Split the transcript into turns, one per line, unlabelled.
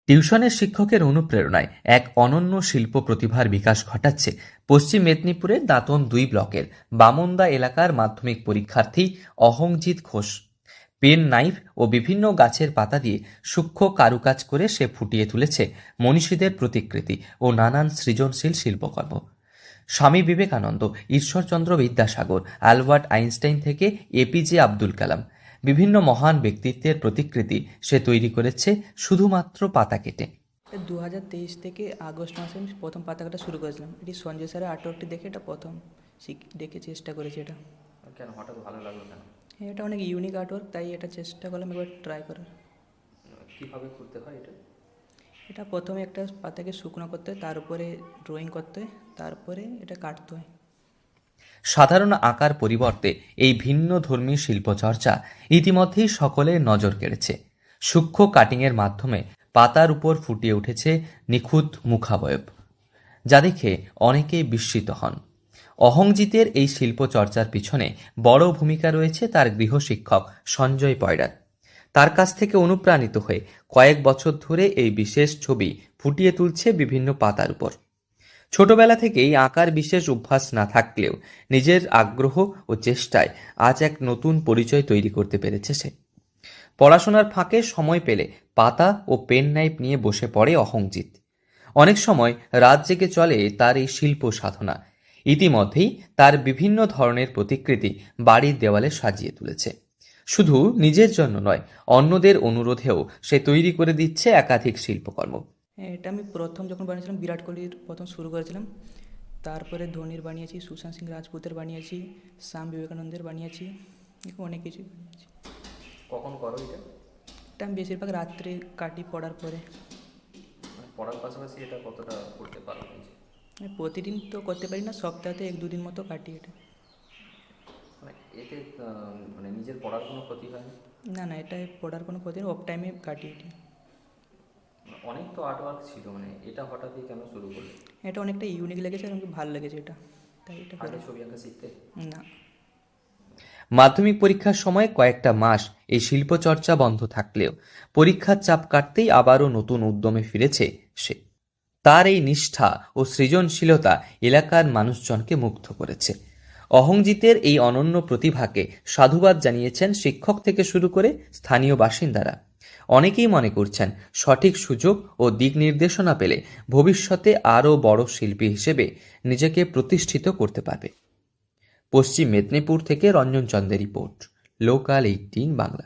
টিউশনের শিক্ষকের অনুপ্রেরণায় এক অনন্য শিল্প প্রতিভার বিকাশ ঘটাচ্ছে পশ্চিম মেদিনীপুরের দাঁতন ২ ব্লকের বামনদা এলাকার মাধ্যমিক পরীক্ষার্থী অহংজিৎ ঘোষ। পেন নাইফ ও বিভিন্ন গাছের পাতা দিয়ে সূক্ষ্ম কারুকাজ করে সে ফুটিয়ে তুলেছে মনীষীদের প্রতিকৃতি ও নানান সৃজনশীল শিল্পকর্ম। স্বামী বিবেকানন্দ, ঈশ্বরচন্দ্র বিদ্যাসাগর, অ্যালবার্ট আইনস্টাইন থেকে এপিজে আব্দুল কালাম বিভিন্ন মহান ব্যক্তিত্বের প্রতিকৃতি সে তৈরি করেছে শুধুমাত্র পাতা কেটে।
2023 থেকে আগস্ট মাসে আমি প্রথম পাতা কাটা শুরু করেছিলাম। এটি সঞ্জয় স্যারের আর্টওয়ার্কটি দেখে এটা প্রথম দেখে চেষ্টা করেছি। এটা
কেন হঠাৎ ভালো লাগলো কেন?
এটা অনেক ইউনিক আর্টওয়ার্ক, তাই এটা চেষ্টা করলাম একবার ট্রাই করার।
কিভাবে করতে হয় এটা?
এটা প্রথমে একটা পাতাকে শুকনো করতে হয়, তার উপরে ড্রয়িং করতে হয়, তারপরে এটা কাটতে হয়।
সাধারণ আঁকার পরিবর্তে এই ভিন্ন ধর্মী শিল্পচর্চা ইতিমধ্যেই সকলের নজর কেড়েছে। সূক্ষ্ম কাটিংয়ের মাধ্যমে পাতার উপর ফুটিয়ে উঠেছে নিখুঁত মুখাবয়ব, যা দেখে অনেকেই বিস্মিত হন। অহংজিতের এই শিল্পচর্চার পিছনে বড় ভূমিকা রয়েছে তার গৃহশিক্ষক সঞ্জয় পয়রার। তার কাছ থেকে অনুপ্রাণিত হয়ে কয়েক বছর ধরে এই বিশেষ ছবি ফুটিয়ে তুলছে বিভিন্ন পাতার উপর। ছোটবেলা থেকেই আঁকার বিশেষ অভ্যাস না থাকলেও নিজের আগ্রহ ও চেষ্টায় আজ এক নতুন পরিচয় তৈরি করতে পেরেছে সে। পড়াশোনার ফাঁকে সময় পেলে পাতা ও পেন নাইফ নিয়ে বসে পড়ে অহংজিৎ। অনেক সময় রাত জেগে চলে তার এই শিল্প সাধনা। ইতিমধ্যেই তার বিভিন্ন ধরনের প্রতিকৃতি বাড়ির দেওয়ালে সাজিয়ে তুলেছে। শুধু নিজের জন্য নয়, অন্যদের অনুরোধেও সে তৈরি করে দিচ্ছে একাধিক শিল্পকর্ম।
এটা আমি প্রথম যখন বানিয়েছিলাম বিরাট কোহলির প্রথম শুরু করেছিলাম, তারপরে ধোনির বানিয়েছি, সুশান্ত সিং রাজপুতের বানিয়েছি, স্বামী বিবেকানন্দের বানিয়েছি, এরকম অনেক কিছু বানিয়েছি।
কখন করো এটা?
এটা আমি বেশিরভাগ রাত্রে কাটি পড়ার পরে।
পড়ার পাশাপাশি এটা কতটা করতে পারো?
প্রতিদিন তো করতে পারি না, সপ্তাহে 1-2 দিন মতো কাটি এটা।
এতে নিজের পড়ার কোনো ক্ষতি হয়
না না, এটা পড়ার কোনো ক্ষতি নেই, অফ টাইমে কাটি এটি।
অনেক তো আর্টওয়ার্ক ছিল, এটা হঠাৎই কেন শুরু করলে?
এটা অনেকটা ইউনিক লেগেছে আর আমাকে ভালো লেগেছে এটা, তাই এটা করে।
ছবি আঁকা শিখতে
না,
মাধ্যমিক পরীক্ষার সময় কয়েকটা মাস এই শিল্পচর্চা বন্ধ থাকলেও পরীক্ষার চাপ কাটতেই আবারও নতুন উদ্যমে ফিরেছে সে। তার এই নিষ্ঠা ও সৃজনশীলতা এলাকার মানুষজনকে মুগ্ধ করেছে। অহংজিতের এই অনন্য প্রতিভাকে সাধুবাদ জানিয়েছেন শিক্ষক থেকে শুরু করে স্থানীয় বাসিন্দারা। অনেকেই মনে করছেন সঠিক সুযোগ ও দিক নির্দেশনা পেলে ভবিষ্যতে আরও বড় শিল্পী হিসেবে নিজেকে প্রতিষ্ঠিত করতে পারবে। পশ্চিম মেদিনীপুর থেকে রঞ্জন চন্দের রিপোর্ট, লোকাল 18 বাংলা।